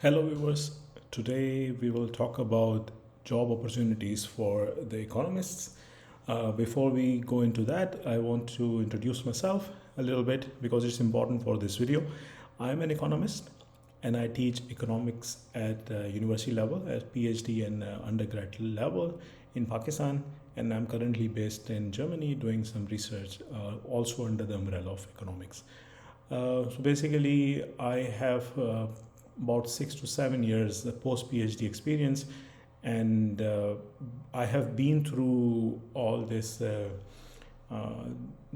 Hello viewers, today we will talk about job opportunities for the economists. Before we go into that, I want to introduce myself a little bit because it's important for this video. I'm an economist and I teach economics at university level, at PhD and undergrad level in Pakistan, and I'm currently based in Germany doing some research also under the umbrella of economics. So basically, I have about 6 to 7 years post PhD experience, and I have been through all this uh,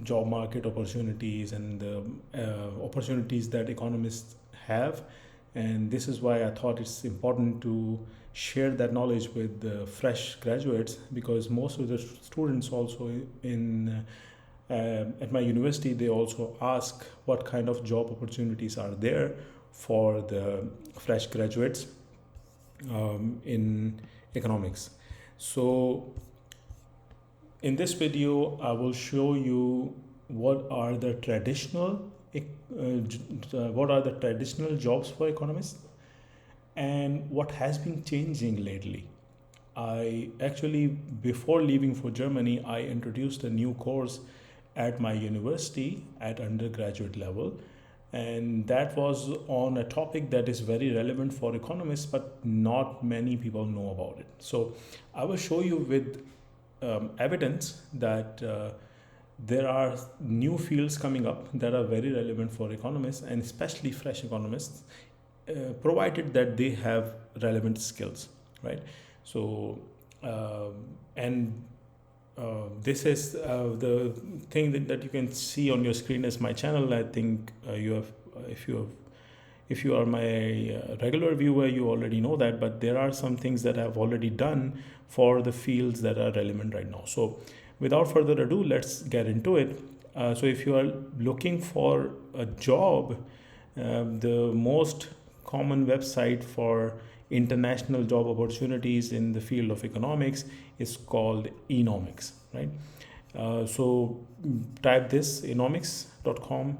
job market opportunities and the opportunities that economists have. And this is why I thought it's important to share that knowledge with the fresh graduates, because most of the students also at my university, they also ask what kind of job opportunities are there for the fresh graduates in economics. So in this video, I will show you what are the traditional jobs for economists and what has been changing lately. I actually, before leaving for Germany, I introduced a new course at my university at undergraduate level, and that was on a topic that is very relevant for economists, but not many people know about it. So I will show you with evidence that there are new fields coming up that are very relevant for economists and especially fresh economists, provided that they have relevant skills, right? So, and this is the thing that you can see on your screen is my channel. I think you have, if you are my regular viewer, you already know that. But there are some things that I've already done for the fields that are relevant right now. So, without further ado, let's get into it. So, if you are looking for a job, the most common website for international job opportunities in the field of economics is called Economics, right? So type this economics.com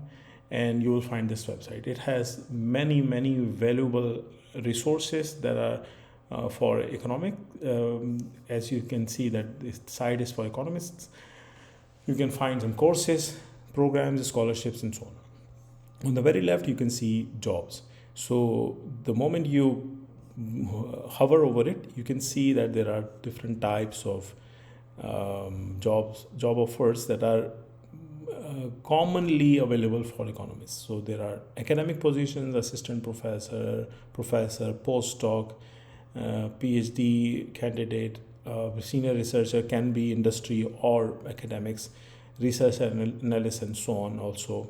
and you will find this website. It has many valuable resources that are for economic. As you can see that this site is for economists. You can find some courses, programs, scholarships, and so on. On the very left, you can see jobs. So the moment you hover over it, you can see that there are different types of job offers that are commonly available for economists. So there are academic positions, assistant professor, postdoc, PhD candidate, senior researcher, can be industry or academics, research analyst, and so on also.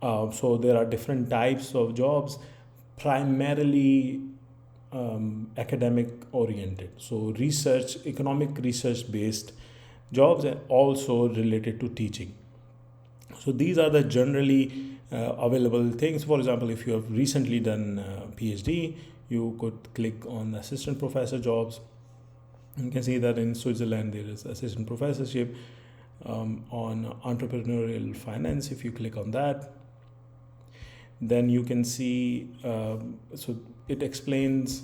So there are different types of jobs, primarily academic oriented. So economic research based jobs, and also related to teaching. So these are the generally available things. For example, if you have recently done PhD, you could click on assistant professor jobs. You can see that in Switzerland there is assistant professorship. On entrepreneurial finance, if you click on that, then you can see, so it explains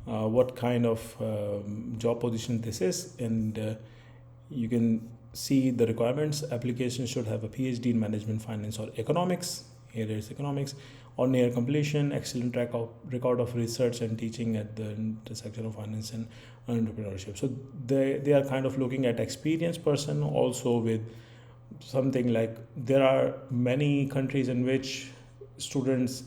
what kind of job position this is, and you can see the requirements. Application should have a PhD in management, finance, or economics. Here is economics, or near completion, excellent record of research and teaching at the intersection of finance and entrepreneurship. So they are kind of looking at experienced person, also with something like, there are many countries in which students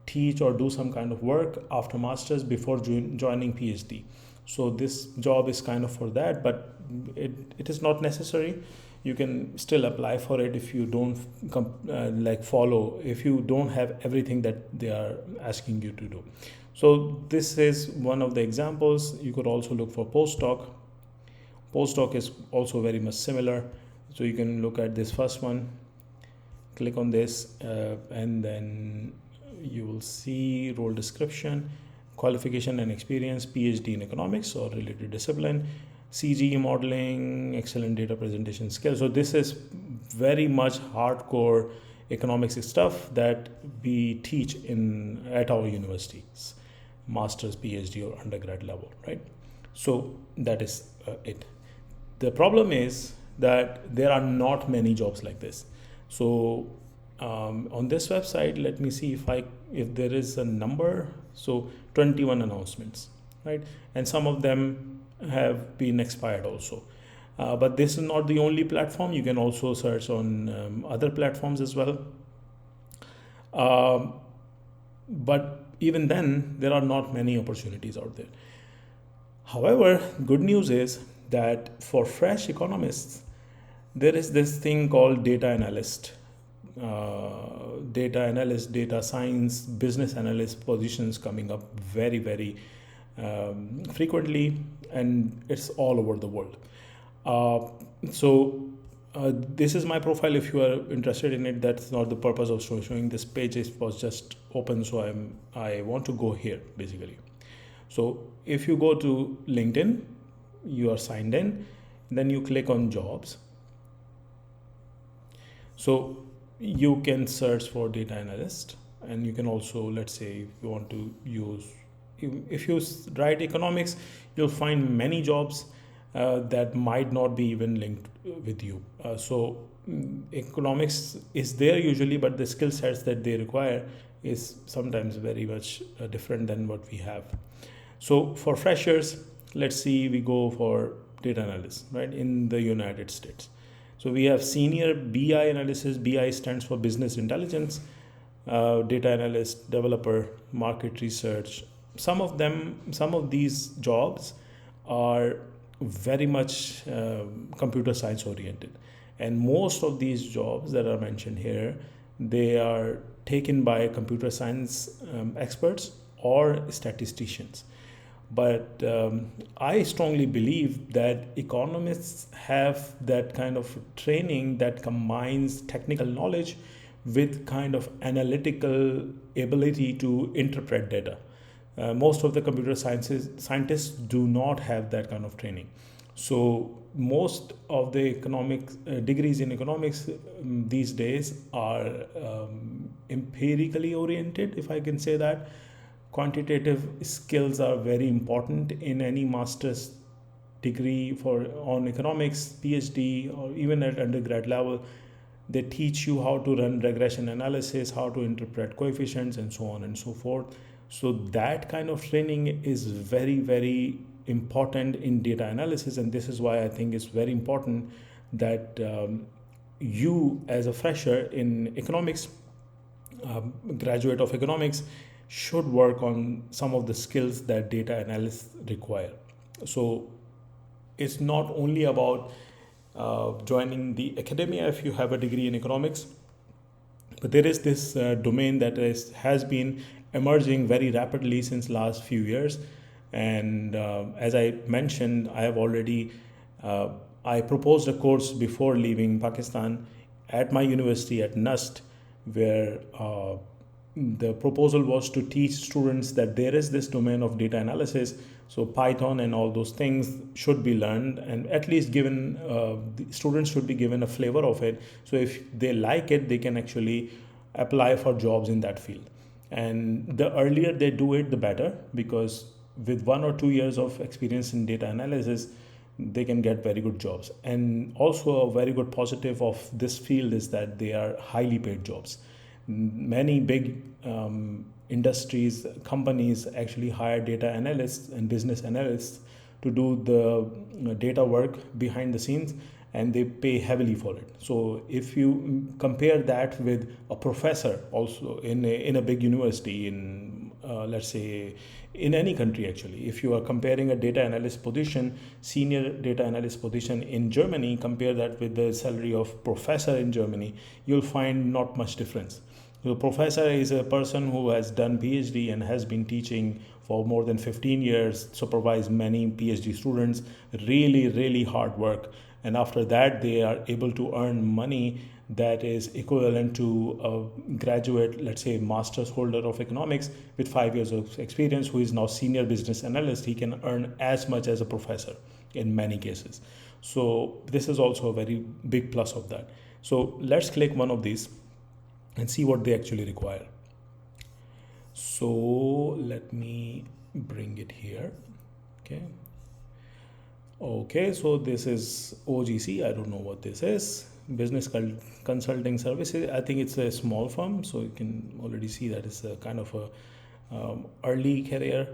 teach or do some kind of work after masters before joining PhD. So this job is kind of for that, but it is not necessary. You can still apply for it if you don't follow, if you don't have everything that they are asking you to do. So this is one of the examples. You could also look for postdoc. Postdoc is also very much similar. So you can look at this first one, click on this, and then you will see role description, qualification and experience, PhD in economics or related discipline, CGE modeling, excellent data presentation skills. So this is very much hardcore economics stuff that we teach at our universities. master's, PhD, or undergrad level, right? So that is it. The problem is that there are not many jobs like this. So on this website, let me see if there is a number. So 21 announcements, right? And some of them have been expired also. But this is not the only platform. You can also search on other platforms as well. Um, but even then, there are not many opportunities out there. However, good news is that for fresh economists, there is this thing called data analyst. Data analyst, data science, business analyst positions coming up very, very frequently, and it's all over the world. Uh, so this is my profile. If you are interested in it, that's not the purpose of showing this page. It was just open, so I want to go here basically. So if you go to LinkedIn, you are signed in, then you click on jobs. So you can search for data analyst, and you can also, let's say, if you want to use, if you write economics, you'll find many jobs that might not be even linked with you. Economics is there usually, but the skill sets that they require is sometimes very much different than what we have. So for freshers, let's see, we go for data analyst, right, in the United States. So we have senior BI analysis. BI stands for business intelligence, data analyst, developer, market research. Some of these jobs are very much computer science oriented, and most of these jobs that are mentioned here, they are taken by computer science experts or statisticians. But I strongly believe that economists have that kind of training that combines technical knowledge with kind of analytical ability to interpret data. Most of the computer scientists do not have that kind of training. So most of the economic degrees in economics these days are empirically oriented, if I can say that. Quantitative skills are very important in any master's degree for on economics, PhD, or even at undergrad level. They teach you how to run regression analysis, how to interpret coefficients, and so on and so forth. So that kind of training is very, very important in data analysis, and this is why I think it's very important that you, as a fresher in economics, graduate of economics, should work on some of the skills that data analysts require. So it's not only about joining the academia if you have a degree in economics, but there is this domain that has been emerging very rapidly since last few years. And as I mentioned, I have already I proposed a course before leaving Pakistan at my university at NUST, where the proposal was to teach students that there is this domain of data analysis. So Python and all those things should be learned, and at least given the students should be given a flavor of it. So if they like it, they can actually apply for jobs in that field. And the earlier they do it, the better, because with 1 or 2 years of experience in data analysis, they can get very good jobs. And also a very good positive of this field is that they are highly paid jobs. Many big industries, companies actually hire data analysts and business analysts to do the data work behind the scenes, and they pay heavily for it. So if you compare that with a professor also in a big university in let's say in any country, actually, if you are comparing a data analyst position, senior data analyst position in Germany, compare that with the salary of professor in Germany, you'll find not much difference. So professor is a person who has done PhD and has been teaching for more than 15 years, supervised many PhD students, really, really hard work. And after that, they are able to earn money that is equivalent to a graduate, let's say master's holder of economics with 5 years of experience, who is now senior business analyst. He can earn as much as a professor in many cases. So this is also a very big plus of that. So let's click one of these and see what they actually require. So let me bring it here. Okay, so this is OGC. I don't know what this is. Business consulting services. I think it's a small firm, so you can already see that it's a kind of a early career,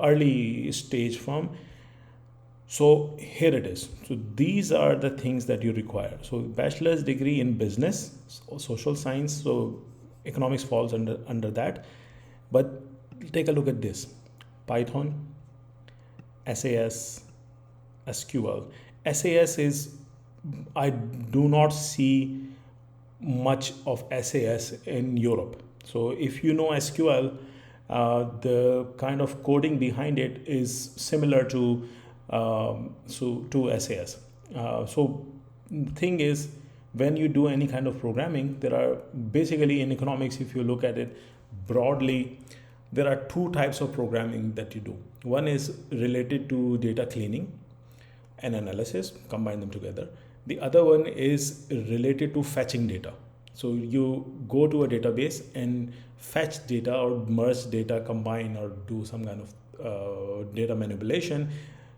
early stage firm. So here it is. So these are the things that you require. So bachelor's degree in business, social science. So economics falls under that. But take a look at this: Python, SAS, SQL. SAS is, I do not see much of SAS in Europe. So if you know SQL, the kind of coding behind it is similar to to SAS. So the thing is, when you do any kind of programming, there are basically in economics, if you look at it broadly, there are two types of programming that you do. One is related to data cleaning and analysis, combine them together. The other one is related to fetching data. So you go to a database and fetch data or merge data, combine or do some kind of data manipulation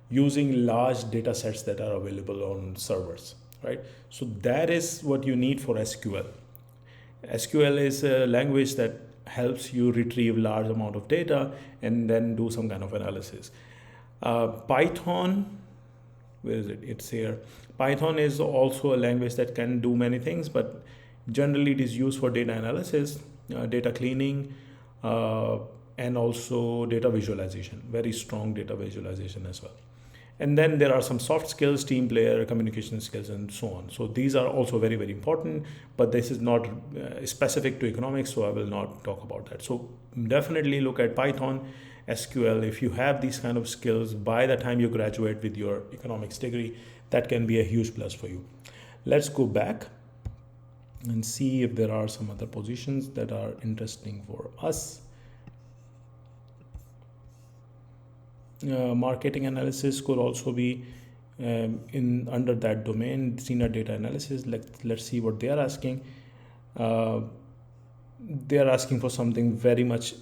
using large data sets that are available on servers, right? So that is what you need for SQL. SQL is a language that helps you retrieve large amount of data and then do some kind of analysis. Python, where is it? It's here. Python is also a language that can do many things, but generally it is used for data analysis, data cleaning, and also data visualization, very strong data visualization as well. And then there are some soft skills, team player, communication skills, and so on. So these are also very, very important, but this is not specific to economics, so I will not talk about that. So definitely look at Python, SQL. If you have these kind of skills by the time you graduate with your economics degree, that can be a huge plus for you. Let's go back and see if there are some other positions that are interesting for us. Marketing analysis could also be in under that domain. Senior data analysis. Let's see what they are asking. They are asking for something very much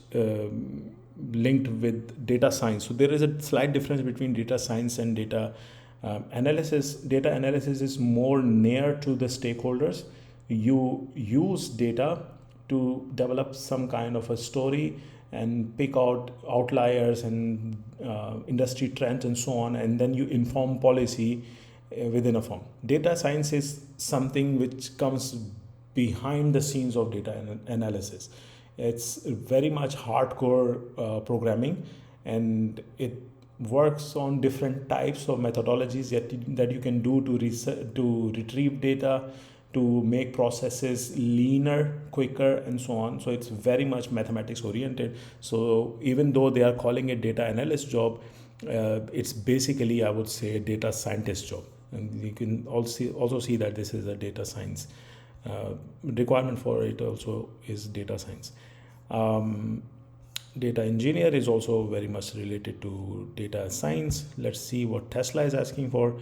linked with data science. So there is a slight difference between data science and data analysis. Data analysis is more near to the stakeholders. You use data to develop some kind of a story and pick out outliers and industry trends and so on, and then you inform policy within a firm. Data science is something which comes behind the scenes of data analysis. It's very much hardcore programming, and it works on different types of methodologies that you can do to retrieve data, to make processes leaner, quicker, and so on. So it's very much mathematics oriented. So even though they are calling it data analyst job, it's basically, I would say, a data scientist job. And you can also see that this is a data science. Requirement for it also is data science. Data engineer is also very much related to data science. Let's see what Tesla is asking for.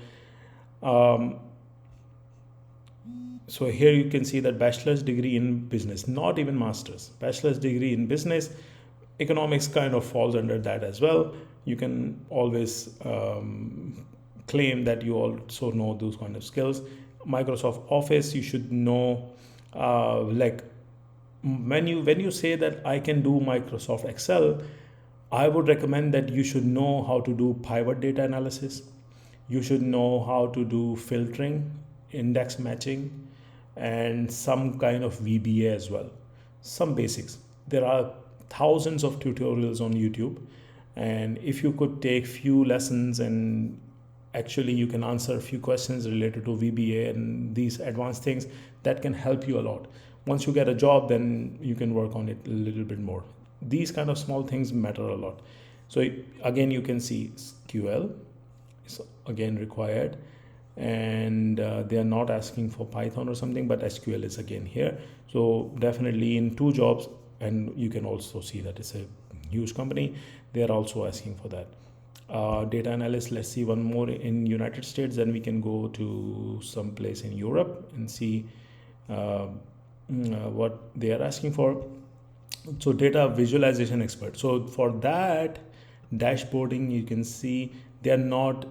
So here you can see that bachelor's degree in business, not even master's, bachelor's degree in business. Economics kind of falls under that as well. You can always claim that you also know those kind of skills. Microsoft Office, you should know, like when you say that I can do Microsoft Excel, I would recommend that you should know how to do pivot data analysis. You should know how to do filtering, index matching, and some kind of VBA as well. Some basics. There are thousands of tutorials on YouTube, and if you could take few lessons and actually you can answer a few questions related to VBA and these advanced things, that can help you a lot. Once you get a job, then you can work on it a little bit more. These kind of small things matter a lot. So again, you can see SQL is again required, and they are not asking for Python or something, but SQL is again here. So definitely in two jobs, and you can also see that it's a huge company, they are also asking for that. Data analyst, let's see one more in United States, then we can go to some place in Europe and see what they are asking for. So data visualization expert. So for that, dashboarding, you can see they are not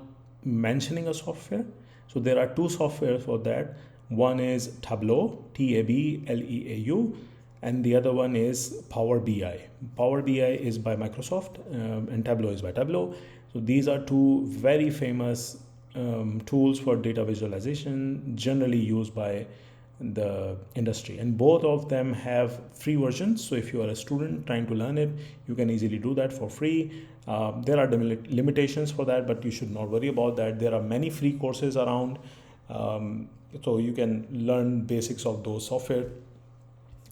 mentioning a software. So there are two softwares for that. One is Tableau, Tableau, and the other one is Power BI. Power BI is by Microsoft, and Tableau is by Tableau. So these are two very famous tools for data visualization, generally used by the industry, and both of them have free versions. So if you are a student trying to learn it, you can easily do that for free. There are limitations for that, but you should not worry about that. There are many free courses around, so you can learn basics of those software.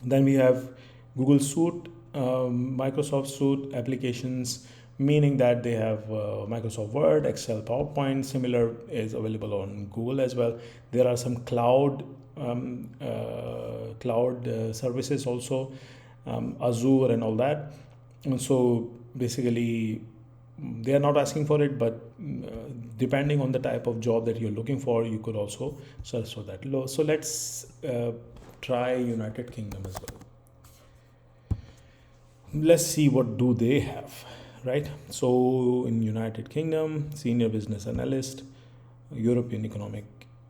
Then we have Google Suite, Microsoft Suite applications, meaning that they have Microsoft Word, Excel, PowerPoint. Similar is available on Google as well. There are some cloud services also, Azure and all that. And so basically, they are not asking for it, but depending on the type of job that you're looking for, you could also search for that. So let's try United Kingdom as well. Let's see what do they have, right? So in United Kingdom, senior business analyst, European Economic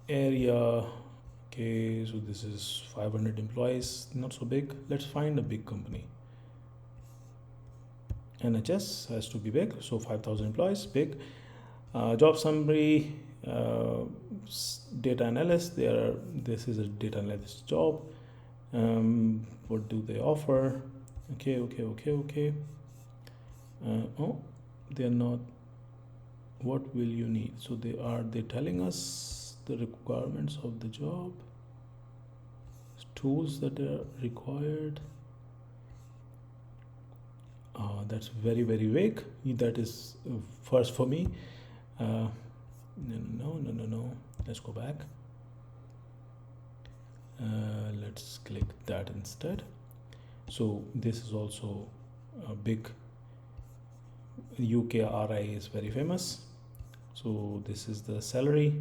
Area. Okay, so this is 500 employees, not so big. Let's find a big company. NHS has to be big, so 5,000 employees, big. Job summary, data analyst. This is a data analyst job. What do they offer? Okay. Oh, they're not. What will you need? So they're telling us the requirements of the job, tools that are required. That's very, very vague. That is first for me. No. Let's go back. Let's click that instead. So this is also a big. UKRI is very famous. So this is the salary.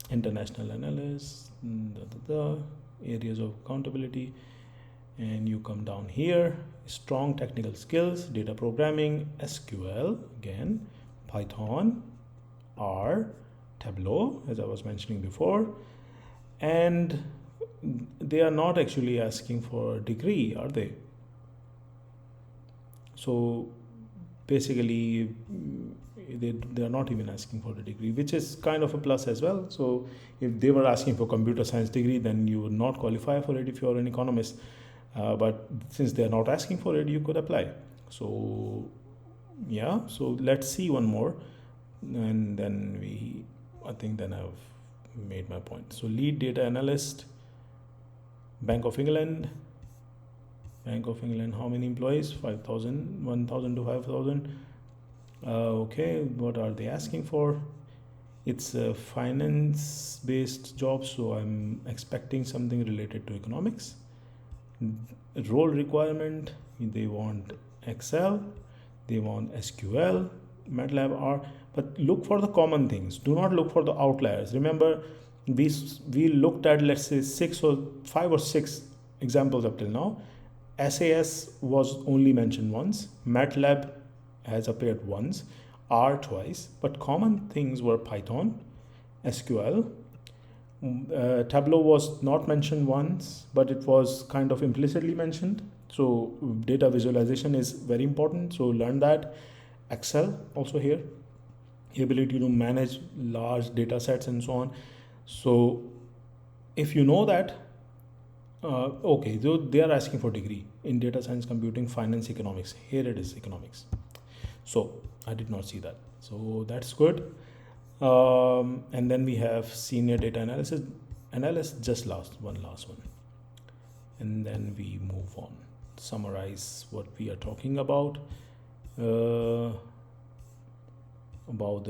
International analyst, areas of accountability, and you come down here, strong technical skills, data programming, SQL, again, Python, R, Tableau, as I was mentioning before. And they are not actually asking for a degree, are they? So basically, they are not even asking for a degree, which is kind of a plus as well. So if they were asking for computer science degree, then you would not qualify for it if you are an economist. But since they are not asking for it, you could apply. So yeah, so let's see one more, and then I think then I've made my point. So lead data analyst, Bank of England, how many employees? 5,000, 1,000 to 5,000. Okay, what are they asking for? It's a finance based job, so I'm expecting something related to economics. Role requirement, they want Excel, they want SQL, MATLAB, R, but look for the common things. Do not look for the outliers. Remember, we looked at, let's say, 5 or 6 examples up till now. SAS was only mentioned once, MATLAB has appeared once, R twice, but common things were Python, SQL. Tableau was not mentioned once, but it was kind of implicitly mentioned. So data visualization is very important, so learn that. Excel also here, ability to manage large data sets and so on. So if you know that, okay, so they are asking for degree in data science, computing, finance, economics. Here it is, economics. So I did not see that, so that's good. And then we have senior data analyst, just last one, and then we move on. Summarize what we are talking about the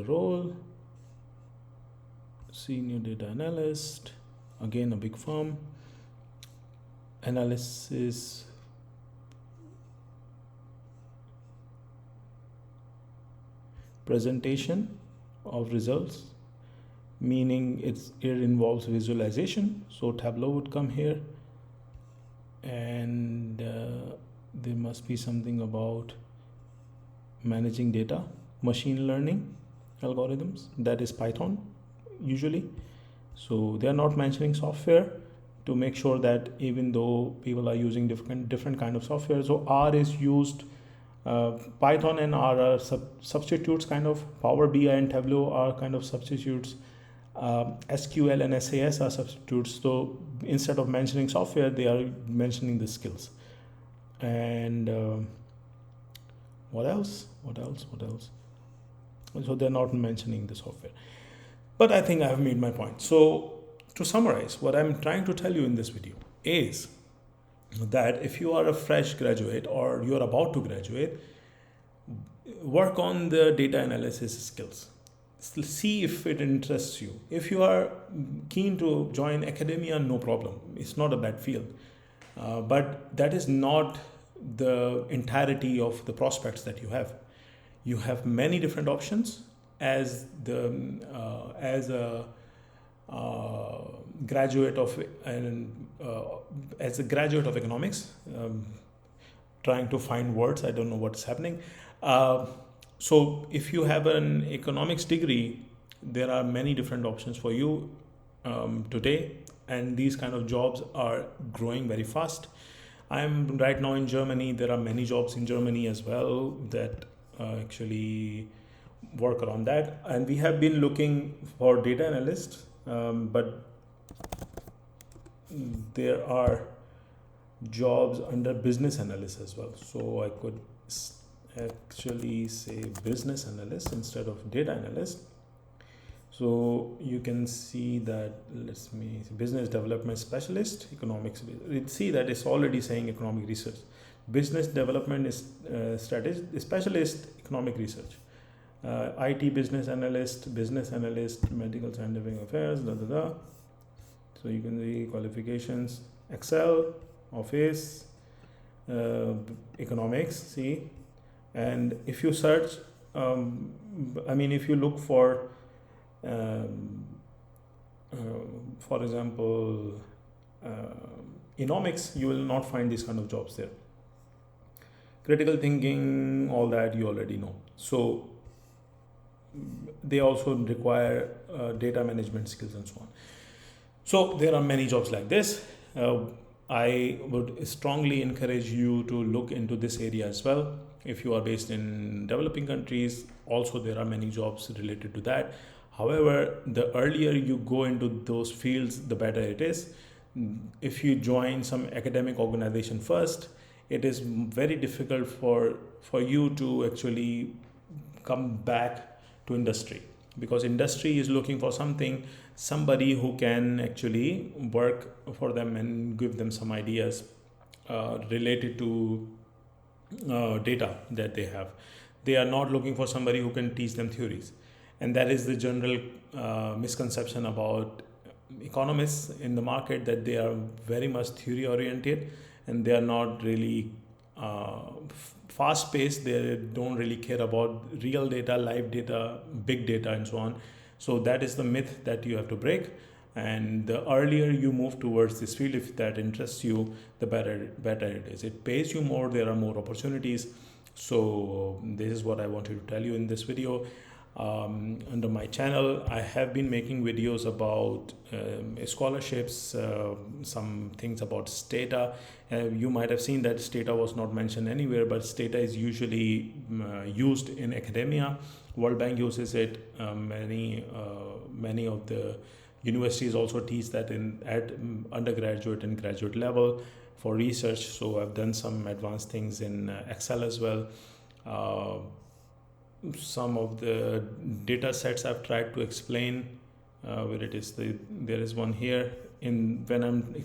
role. Senior data analyst, again a big firm. Analysis, presentation of results, meaning it involves visualization. So Tableau would come here, and there must be something about managing data, machine learning algorithms, that is Python usually. So they are not mentioning software to make sure that even though people are using different kind of software, so R is used. Python and R are substitutes, kind of. Power BI and Tableau are kind of substitutes. SQL and SAS are substitutes. So instead of mentioning software, they are mentioning the skills. And what else? So they're not mentioning the software. But I think I have made my point. So to summarize, what I'm trying to tell you in this video is that if you are a fresh graduate or you're about to graduate, work on the data analysis skills. See if it interests you. If you are keen to join academia, no problem. It's not a bad field. But that is not the entirety of the prospects that you have. You have many different options as a graduate of economics. Trying to find words, I don't know what's happening. So if you have an economics degree, there are many different options for you today, and these kind of jobs are growing very fast. I'm right now in Germany. There are many jobs in Germany as well that actually work around that, and we have been looking for data analysts, but there are jobs under business analyst as well. So I could actually say business analyst instead of data analyst. So you can see that, let's me business development specialist, economics. See that it's already saying economic research. Business development is strategist specialist, economic research. IT business analyst, medical scientific affairs, So you can see qualifications: Excel, Office, economics. See, and if you search, if you look for example, economics, you will not find these kind of jobs there. Critical thinking, all that you already know. So they also require data management skills and so on. So there are many jobs like this. I would strongly encourage you to look into this area as well. If you are based in developing countries, also there are many jobs related to that. However, the earlier you go into those fields, the better it is. If you join some academic organization first, it is very difficult for you to actually come back to industry, because industry is looking for somebody who can actually work for them and give them some ideas related to data that they have. They are not looking for somebody who can teach them theories, and that is the general misconception about economists in the market, that they are very much theory oriented and they are not really fast paced. They don't really care about real data, live data, big data, and so on. So that is the myth that you have to break. And the earlier you move towards this field, if that interests you, the better it is. It pays you more, there are more opportunities. So this is what I wanted to tell you in this video. Under my channel, I have been making videos about scholarships, some things about Stata. You might have seen that Stata was not mentioned anywhere, but Stata is usually used in academia. World Bank uses it. Many of the universities also teach that at undergraduate and graduate level for research. So I've done some advanced things in Excel as well. Some of the data sets I've tried to explain, where it is there is one here. When I'm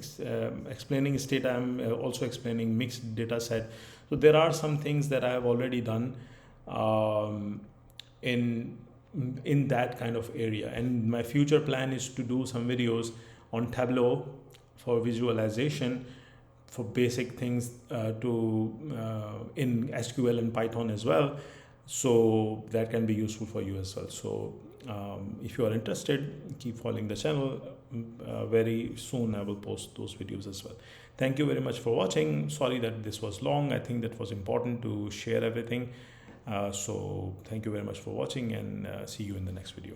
explaining Stata, I'm also explaining mixed data set. So there are some things that I have already done in that kind of area, and my future plan is to do some videos on Tableau for visualization, for basic things in SQL and Python as well. So that can be useful for you as well. So if you are interested, keep following the channel. Very soon I will post those videos as well. Thank you very much for watching. Sorry that this was long. I think that was important to share everything. So thank you very much for watching, and see you in the next video.